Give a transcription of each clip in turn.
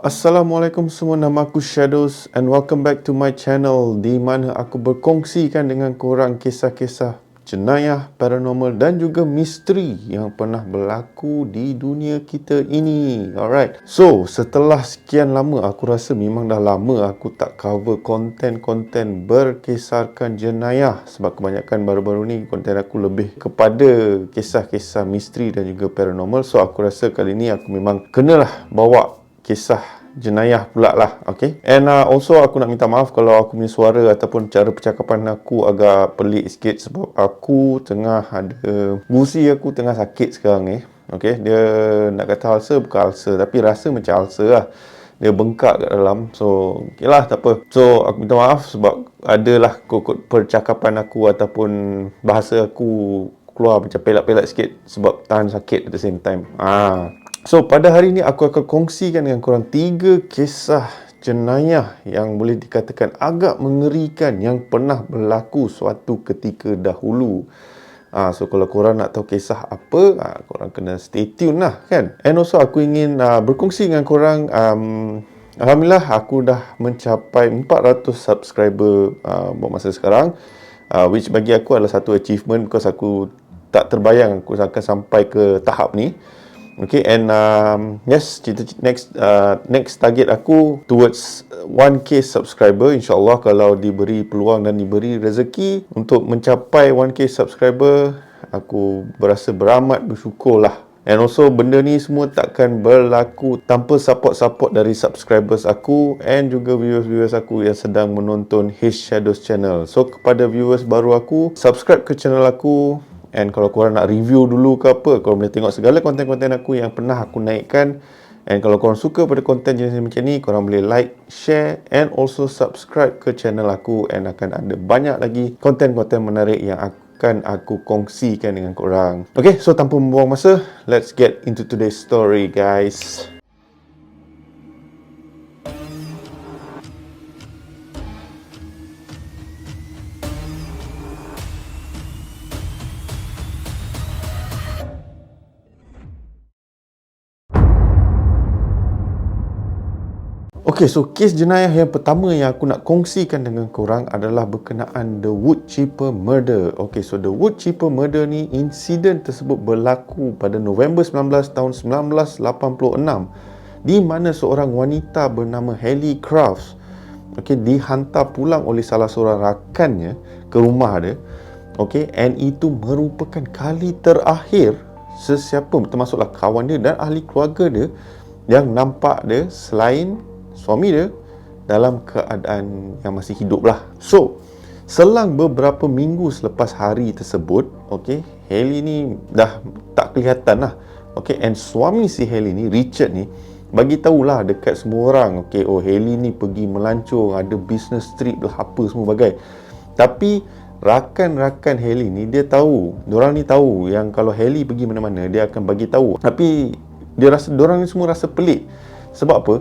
Assalamualaikum semua, nama aku Shadows and welcome back to my channel di mana aku berkongsikan dengan korang kisah-kisah jenayah, paranormal dan juga misteri yang pernah berlaku di dunia kita ini. Alright, so setelah sekian lama, aku rasa memang dah lama aku tak cover konten-konten berkisarkan jenayah, sebab kebanyakan baru-baru ni konten aku lebih kepada kisah-kisah misteri dan juga paranormal. So aku rasa kali ni aku memang kenalah bawa kisah jenayah pula lah, okay? And also aku nak minta maaf kalau aku punya suara ataupun cara percakapan aku agak pelik sikit, sebab aku tengah ada gusi aku tengah sakit sekarang ni, okay? Dia nak kata ulcer, bukan ulcer, tapi rasa macam ulcer lah. Dia bengkak kat dalam. So okay lah, tak apa. So aku minta maaf sebab adalah kokot percakapan aku ataupun bahasa aku keluar macam pelak-pelak sikit sebab tahan sakit at the same time. So, pada hari ini aku akan kongsikan dengan korang 3 kisah jenayah yang boleh dikatakan agak mengerikan yang pernah berlaku suatu ketika dahulu. So, kalau korang nak tahu kisah apa, korang kena stay tune lah kan. And also aku ingin berkongsi dengan korang, Alhamdulillah aku dah mencapai 400 subscriber buat masa sekarang, which bagi aku adalah satu achievement because aku tak terbayang aku akan sampai ke tahap ni. Okay, and yes, next target aku towards 1k subscriber, insyaAllah kalau diberi peluang dan diberi rezeki untuk mencapai 1k subscriber, aku berasa beramat bersyukur lah. And also benda ni semua takkan berlaku tanpa support dari subscribers aku and juga viewers aku yang sedang menonton His Shadows channel. So kepada viewers baru aku, subscribe ke channel aku. And kalau korang nak review dulu ke apa, korang boleh tengok segala konten-konten aku yang pernah aku naikkan. And kalau korang suka pada konten jenis macam ni, korang boleh like, share and also subscribe ke channel aku. And akan ada banyak lagi konten-konten menarik yang akan aku kongsikan dengan korang. Okay, so tanpa membuang masa, let's get into today's story guys. Okay, so kes jenayah yang pertama yang aku nak kongsikan dengan korang adalah berkenaan The Wood Chipper Murder. Okay, so The Wood Chipper Murder ni, insiden tersebut berlaku pada November 19 tahun 1986 di mana seorang wanita bernama Haley Crafts, okay, dihantar pulang oleh salah seorang rakannya ke rumah dia. Okay, and itu merupakan kali terakhir sesiapa, termasuklah kawan dia dan ahli keluarga dia, yang nampak dia selain suami dia dalam keadaan yang masih hidup lah. So, selang beberapa minggu selepas hari tersebut, okay, Haley ni dah tak kelihatan lah. Okay, and suami si Haley ni, Richard ni, bagi tahulah dekat semua orang, okay, oh Haley ni pergi melancong, ada business trip lah, apa semua bagai. Tapi rakan-rakan Haley ni, diorang ni tahu yang kalau Haley pergi mana-mana, dia akan bagi tahu. Tapi diorang ni semua rasa pelik. Sebab apa?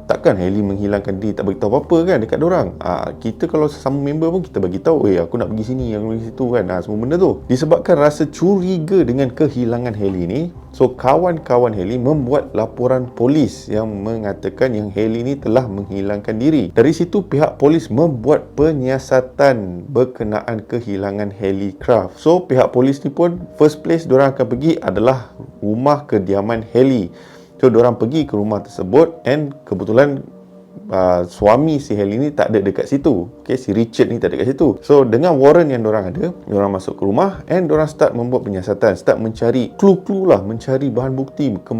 Takkan Haley menghilangkan diri, tak bagi tahu apa-apa kan dekat diorang. Kita kalau sesama member pun kita bagi tahu, aku nak pergi sini, aku nak pergi situ kan. Semua benda tu. Disebabkan rasa curiga dengan kehilangan Haley ni, so kawan-kawan Haley membuat laporan polis yang mengatakan yang Haley ni telah menghilangkan diri. Dari situ pihak polis membuat penyiasatan berkenaan kehilangan Haley Craft. So pihak polis ni pun first place diorang akan pergi adalah rumah kediaman Haley. So, diorang pergi ke rumah tersebut and kebetulan suami si Haley ni tak ada dekat situ. Okay, si Richard ni tak ada dekat situ. So, dengan warrant yang diorang ada, diorang masuk ke rumah and diorang start membuat penyiasatan, start mencari clue-clue lah, mencari bahan bukti ke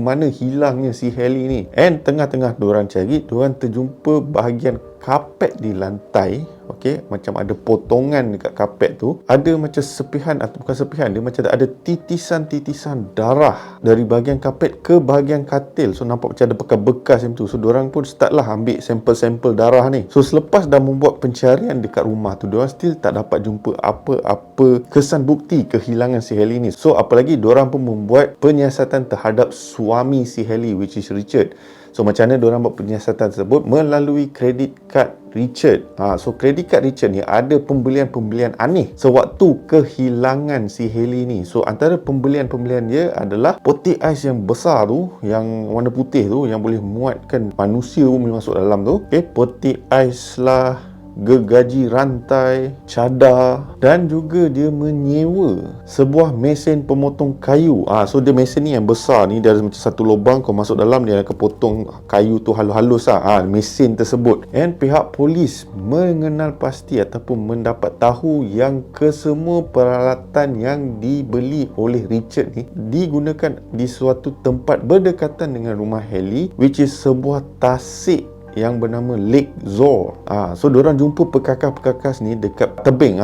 mana hilangnya si Haley ni. And tengah-tengah diorang cari, diorang terjumpa bahagian kapet di lantai. Okay, macam ada potongan dekat kapet tu, ada macam sepihan, atau bukan sepihan, dia macam ada titisan-titisan darah dari bahagian kapet ke bahagian katil. So nampak macam ada bekas-bekas macam tu. So diorang pun start lah ambil sampel-sampel darah ni. So selepas dah membuat pencarian dekat rumah tu, diorang still tak dapat jumpa apa-apa kesan bukti kehilangan si Haley ni. So apalagi diorang pun membuat penyiasatan terhadap suami si Haley, which is Richard. So macam mana diorang buat penyiasatan tersebut? Melalui credit card Richard. So credit card Richard ni ada pembelian-pembelian aneh sewaktu kehilangan si Hailey ni. So antara pembelian-pembelian dia adalah peti ais yang besar tu, yang warna putih tu, yang boleh muatkan manusia pun boleh masuk dalam tu. Peti ais lah, gergaji rantai, cadar, dan juga dia menyewa sebuah mesin pemotong kayu. So dia mesin ni yang besar ni, dia ada macam satu lubang, kau masuk dalam dia akan potong kayu tu halus-halus mesin tersebut. And pihak polis mengenal pasti ataupun mendapat tahu yang kesemua peralatan yang dibeli oleh Richard ni digunakan di suatu tempat berdekatan dengan rumah Hailey, which is sebuah tasik yang bernama Lake Zor. So diorang jumpa perkakas-perkakas ni dekat tebing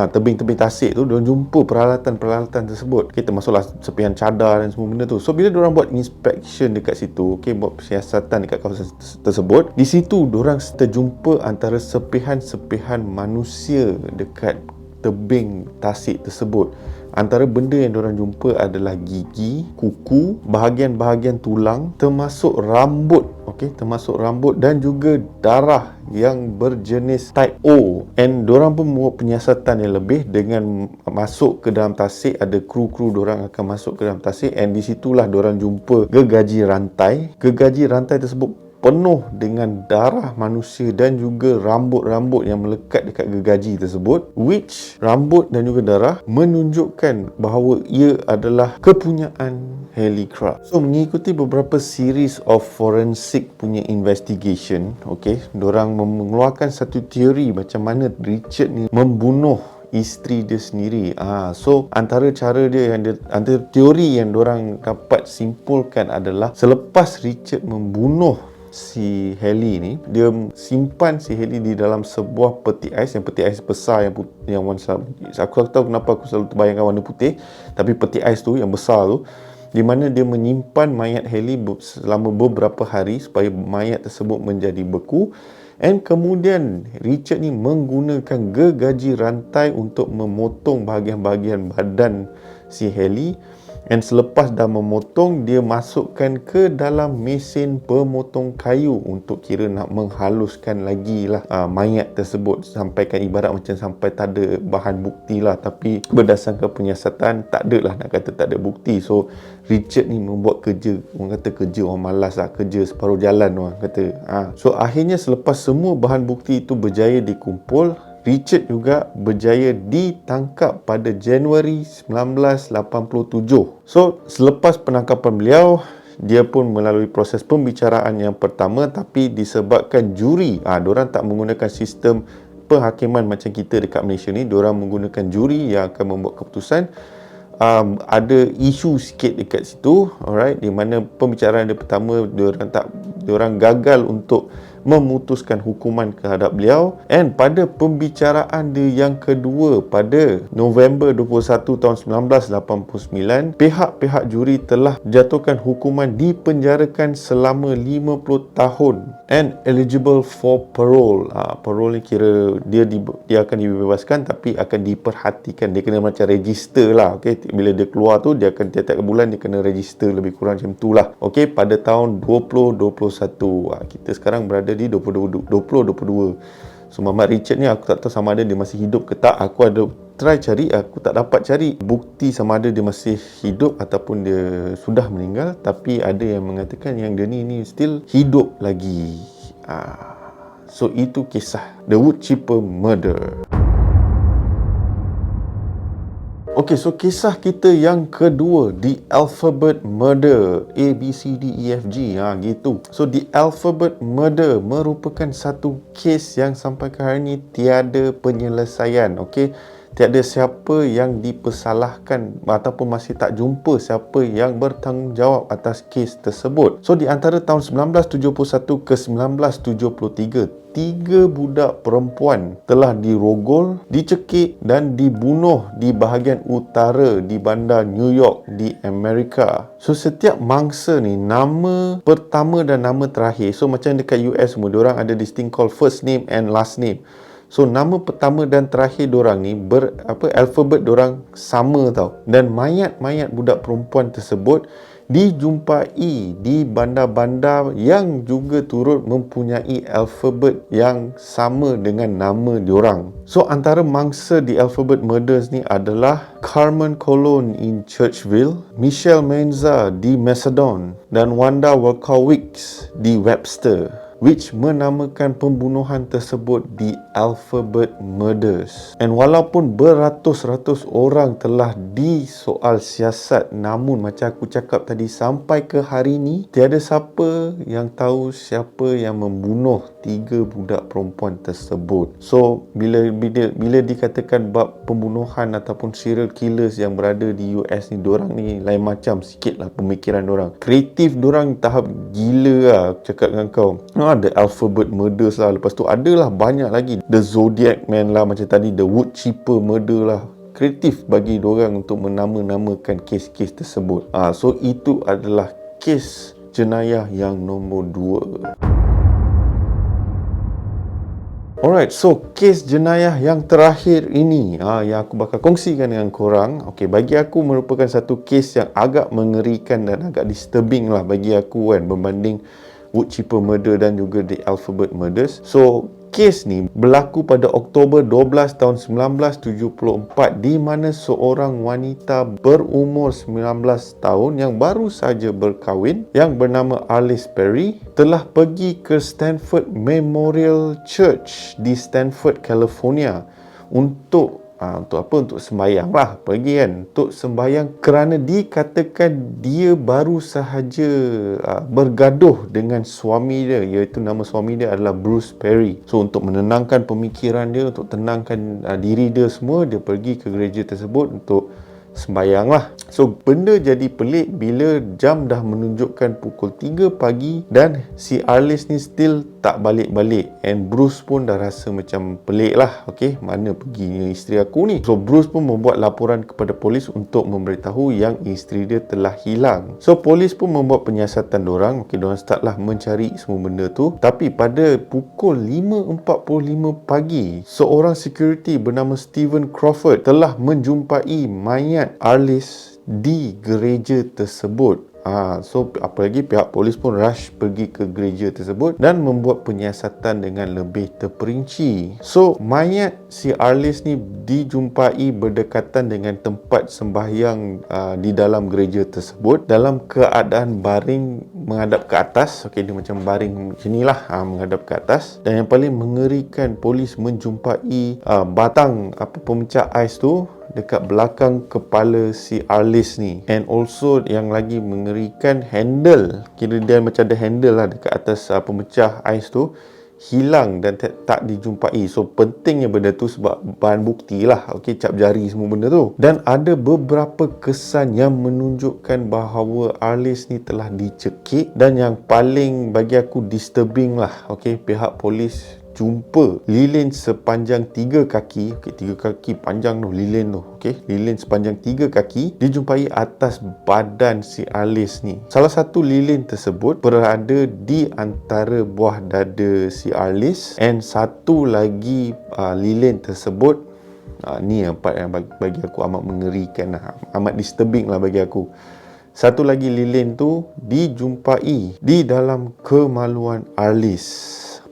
tasik tu. Diorang jumpa peralatan-peralatan tersebut, termasuklah sepihan cadar dan semua benda tu. So bila diorang buat inspection dekat situ, buat siasatan dekat kawasan tersebut, di situ diorang terjumpa antara sepihan-sepihan manusia dekat tebing tasik tersebut. Antara benda yang diorang jumpa adalah gigi, kuku, bahagian-bahagian tulang, termasuk rambut, dan juga darah yang berjenis type O. And diorang pun buat penyiasatan yang lebih dengan masuk ke dalam tasik. Ada kru-kru diorang akan masuk ke dalam tasik, and di situlah diorang jumpa gergaji rantai. Gergaji rantai tersebut penuh dengan darah manusia dan juga rambut-rambut yang melekat dekat gergaji tersebut, which rambut dan juga darah menunjukkan bahawa ia adalah kepunyaan Hailey Craft. So mengikuti beberapa series of forensic punya investigation, diorang mengeluarkan satu teori macam mana Richard ni membunuh isteri dia sendiri. So antara teori yang diorang dapat simpulkan adalah selepas Richard membunuh si Hailey ni, dia simpan si Hailey di dalam sebuah peti ais, yang peti ais besar yang warna, aku tahu kenapa aku selalu terbayangkan warna putih, tapi peti ais tu yang besar tu, di mana dia menyimpan mayat Hailey selama beberapa hari supaya mayat tersebut menjadi beku. And kemudian Richard ni menggunakan gergaji rantai untuk memotong bahagian-bahagian badan si Hailey. And selepas dah memotong, dia masukkan ke dalam mesin pemotong kayu untuk kira nak menghaluskan lagi lah mayat tersebut, sampaikan ibarat macam sampai tak ada bahan bukti lah. Tapi berdasarkan penyiasatan, tak ada lah, nak kata tak ada bukti. So Richard ni membuat kerja, orang kata kerja orang malas lah, kerja separuh jalan orang kata. So akhirnya selepas semua bahan bukti itu berjaya dikumpul, Richard juga berjaya ditangkap pada Januari 1987. So, selepas penangkapan beliau, dia pun melalui proses pembicaraan yang pertama, tapi disebabkan juri, diorang tak menggunakan sistem penghakiman macam kita dekat Malaysia ni. Diorang menggunakan juri yang akan membuat keputusan. Ada isu sikit dekat situ, alright, di mana pembicaraan dia pertama, diorang gagal untuk memutuskan hukuman terhadap beliau. And pada pembicaraan dia yang kedua pada November 21 tahun 1989, pihak-pihak juri telah jatuhkan hukuman dipenjarakan selama 50 tahun and eligible for parole. Parole ni kira dia akan dibebaskan, tapi akan diperhatikan, dia kena macam register lah. Bila dia keluar tu, dia akan tiap-tiap bulan dia kena register, lebih kurang macam tu lah. Pada tahun 2021. Kita sekarang berada di 2022. So Muhammad Richard ni aku tak tahu sama ada dia masih hidup ke tak. Aku ada try cari, aku tak dapat cari bukti sama ada dia masih hidup ataupun dia sudah meninggal. Tapi ada yang mengatakan yang dia ni still hidup lagi. So itu kisah The Woodchipper Murder. So kisah kita yang kedua, The Alphabet Murder. A, B, C, D, E, F, G. Gitu. So The Alphabet Murder merupakan satu kes yang sampai ke hari ini tiada penyelesaian. Tiada siapa yang dipersalahkan ataupun masih tak jumpa siapa yang bertanggungjawab atas kes tersebut. So di antara tahun 1971 ke 1973, 3 budak perempuan telah dirogol, dicekik dan dibunuh di bahagian utara di bandar New York di Amerika. So setiap mangsa ni, nama pertama dan nama terakhir, so macam dekat US semua, diorang ada this thing called first name and last name. So nama pertama dan terakhir diorang ni alfabet diorang sama tau. Dan mayat-mayat budak perempuan tersebut dijumpai di bandar-bandar yang juga turut mempunyai alfabet yang sama dengan nama diorang. So antara mangsa di alphabet murders ni adalah Carmen Colon in Churchville, Michelle Menza di Macedon, dan Wanda Wolkowicz di Webster, which menamakan pembunuhan tersebut di alphabet murders. And walaupun beratus-ratus orang telah disoal siasat, namun macam aku cakap tadi, sampai ke hari ni tiada siapa yang tahu siapa yang membunuh 3 budak perempuan tersebut. So bila dikatakan bab pembunuhan ataupun serial killers yang berada di US ni, diorang ni lain macam sikit lah pemikiran diorang. Kreatif diorang tahap gila lah, cakap dengan kau. Ada alphabet murders lah, lepas tu adalah banyak lagi, The Zodiac Man lah, macam tadi The Wood Chipper Murder lah. Kreatif bagi diorang untuk menama-namakan kes-kes tersebut. So itu adalah kes jenayah yang nombor 2. Alright, so kes jenayah yang terakhir ini yang aku bakal kongsikan dengan korang. Okay, bagi aku merupakan satu kes yang agak mengerikan dan agak disturbing lah bagi aku kan, berbanding Wood Chipper Murder dan juga The Alphabet Murders. So kes ni berlaku pada Oktober 12 tahun 1974, di mana seorang wanita berumur 19 tahun yang baru saja berkahwin yang bernama Alice Perry telah pergi ke Stanford Memorial Church di Stanford, California untuk apa? Untuk sembahyang lah, pergi kan untuk sembahyang, kerana dikatakan dia baru sahaja bergaduh dengan suami dia, iaitu nama suami dia adalah Bruce Perry. So untuk menenangkan pemikiran dia, untuk tenangkan diri dia semua, dia pergi ke gereja tersebut untuk sembahyang lah. So benda jadi pelik bila jam dah menunjukkan pukul 3 pagi dan si Alice ni still tak balik-balik, and Bruce pun dah rasa macam pelik lah. Okay, mana perginya isteri aku ni? So Bruce pun membuat laporan kepada polis untuk memberitahu yang isteri dia telah hilang. So polis pun membuat penyiasatan dorang. Okay, dorang start lah mencari semua benda tu. Tapi pada pukul 5.45 pagi, seorang security bernama Stephen Crawford telah menjumpai mayat Alice di gereja tersebut. So apalagi pihak polis pun rush pergi ke gereja tersebut dan membuat penyiasatan dengan lebih terperinci. So mayat si Alice ni dijumpai berdekatan dengan tempat sembahyang di dalam gereja tersebut dalam keadaan baring menghadap ke atas. Okay, dia macam baring macam ni lah, menghadap ke atas. Dan yang paling mengerikan, polis menjumpai batang pemecah ais tu dekat belakang kepala si Alice ni. And also yang lagi mengerikan, handle, kira dia macam ada handle lah dekat atas pemecah ais tu, hilang dan tak dijumpai. So pentingnya benda tu sebab bahan bukti lah. Okay, cap jari semua benda tu. Dan ada beberapa kesan yang menunjukkan bahawa Alice ni telah dicekik. Dan yang paling bagi aku disturbing lah, okay, pihak polis jumpa lilin sepanjang 3 kaki. Okay, 3 kaki panjang tu lilin tu. Okay, lilin sepanjang 3 kaki dijumpai atas badan si Alice ni. Salah satu lilin tersebut berada di antara buah dada si Alice, and satu lagi lilin tersebut, ni yang part yang bagi aku amat mengerikan lah, amat disturbing lah bagi aku. Satu lagi lilin tu dijumpai di dalam kemaluan Alice.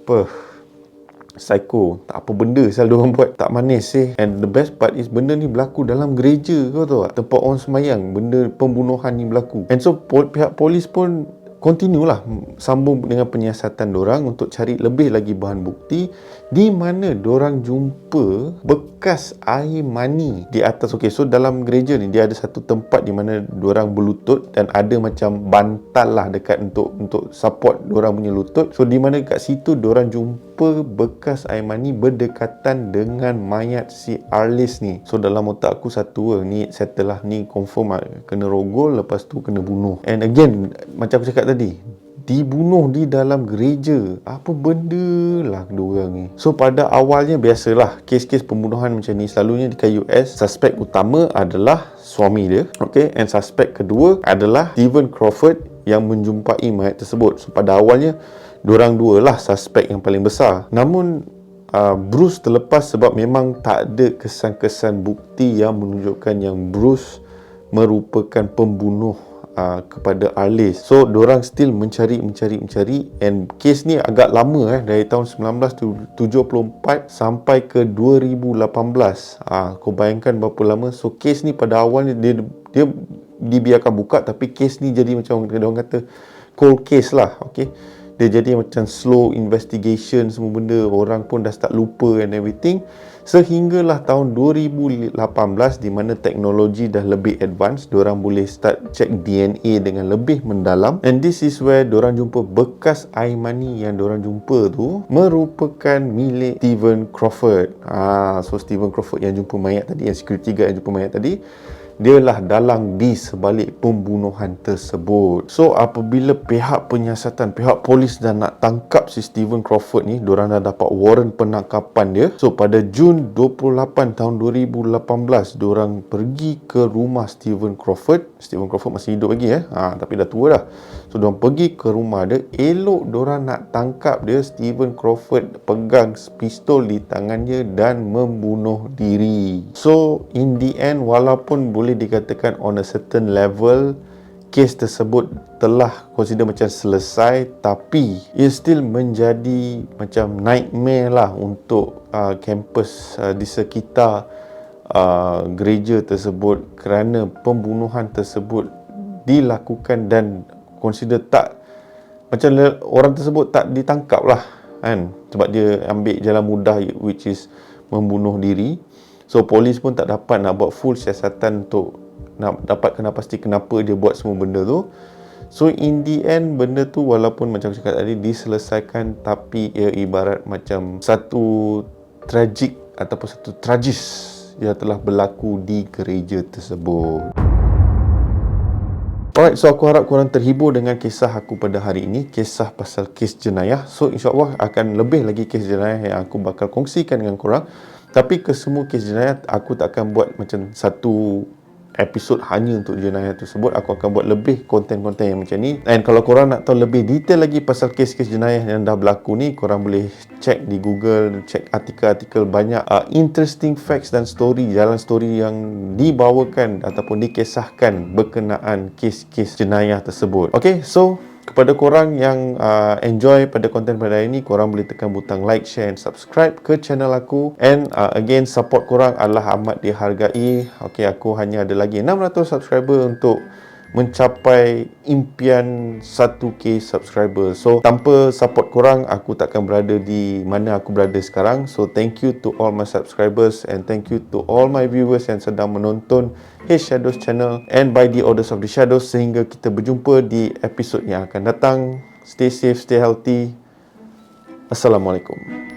Psycho, tak apa benda selalu orang buat, tak manis And the best part is benda ni berlaku dalam gereja, kau tahu tak, tempat orang sembahyang, benda pembunuhan ni berlaku. And so pihak polis pun continue lah sambung dengan penyiasatan dorang untuk cari lebih lagi bahan bukti, di mana dorang jumpa bekas air mani di atas. Okay, so dalam gereja ni dia ada satu tempat di mana dorang berlutut dan ada macam bantal lah dekat untuk support dorang punya lutut. So di mana kat situ dorang jumpa bekas air mani berdekatan dengan mayat si Alice ni. So dalam otak aku satu ni, setelah ni confirm kena rogol, lepas tu kena bunuh. And again, macam aku cakap tadi, dibunuh di dalam gereja. Apa benda lah kedua orang ni. So pada awalnya, biasalah kes-kes pembunuhan macam ni selalunya di US, suspek utama adalah suami dia, okay, and suspek kedua adalah Stephen Crawford yang menjumpai mayat tersebut. So pada awalnya diorang dua lah suspek yang paling besar. Namun Bruce terlepas sebab memang tak ada kesan-kesan bukti yang menunjukkan yang Bruce merupakan pembunuh kepada Arlis. So diorang still mencari and kes ni agak lama dari tahun 1974 sampai ke 2018. Kau bayangkan berapa lama. So kes ni pada awalnya dia dibiarkan buka, tapi kes ni jadi macam diorang kata cold case lah. Okay, dia jadi macam slow investigation, semua benda orang pun dah start lupa and everything, sehinggalah tahun 2018 di mana teknologi dah lebih advance, diorang boleh start check DNA dengan lebih mendalam, and this is where diorang jumpa bekas air mani yang diorang jumpa tu merupakan milik Stephen Crawford. So Stephen Crawford yang jumpa mayat tadi, yang security guard yang jumpa mayat tadi, dialah dalang di sebalik pembunuhan tersebut. So apabila pihak penyiasatan, pihak polis dah nak tangkap si Stephen Crawford ni, diorang dah dapat warrant penangkapan dia. So pada Jun 28 tahun 2018, diorang pergi ke rumah Stephen Crawford. Stephen Crawford masih hidup lagi tapi dah tua dah. So diorang pergi ke rumah dia. Elok diorang nak tangkap dia. Stephen Crawford pegang pistol di tangannya dan membunuh diri. So in the end, walaupun boleh dikatakan on a certain level kes tersebut telah consider macam selesai, tapi ia still menjadi macam nightmare lah untuk kampus di sekitar gereja tersebut, kerana pembunuhan tersebut dilakukan dan consider tak, macam orang tersebut tak ditangkap lah kan, sebab dia ambil jalan mudah, which is membunuh diri. So polis pun tak dapat nak buat full siasatan untuk nak dapatkan pasti kenapa dia buat semua benda tu. So in the end, benda tu walaupun macam aku cakap tadi diselesaikan, tapi ia ibarat macam satu tragik ataupun satu tragis yang telah berlaku di gereja tersebut. Alright, so aku harap korang terhibur dengan kisah aku pada hari ini, kisah pasal kes jenayah. So insyaAllah akan lebih lagi kes jenayah yang aku bakal kongsikan dengan korang. Tapi kesemua kes jenayah aku tak akan buat macam satu episod hanya untuk jenayah tersebut. Aku akan buat lebih konten-konten yang macam ni. Dan kalau korang nak tahu lebih detail lagi pasal kes-kes jenayah yang dah berlaku ni, korang boleh check di Google, check artikel-artikel, banyak interesting facts dan jalan story yang dibawakan ataupun dikisahkan berkenaan kes-kes jenayah tersebut. Okay, so kepada korang yang enjoy pada konten pada hari ini, korang boleh tekan butang like, share and subscribe ke channel aku. And again, support korang adalah amat dihargai. Okay, aku hanya ada lagi 600 subscriber untuk mencapai impian 1k subscriber. So tanpa support korang, aku takkan berada di mana aku berada sekarang. So thank you to all my subscribers and thank you to all my viewers yang sedang menonton H Shadows channel and By the Orders of the Shadows. Sehingga kita berjumpa di episod yang akan datang. Stay safe, stay healthy. Assalamualaikum.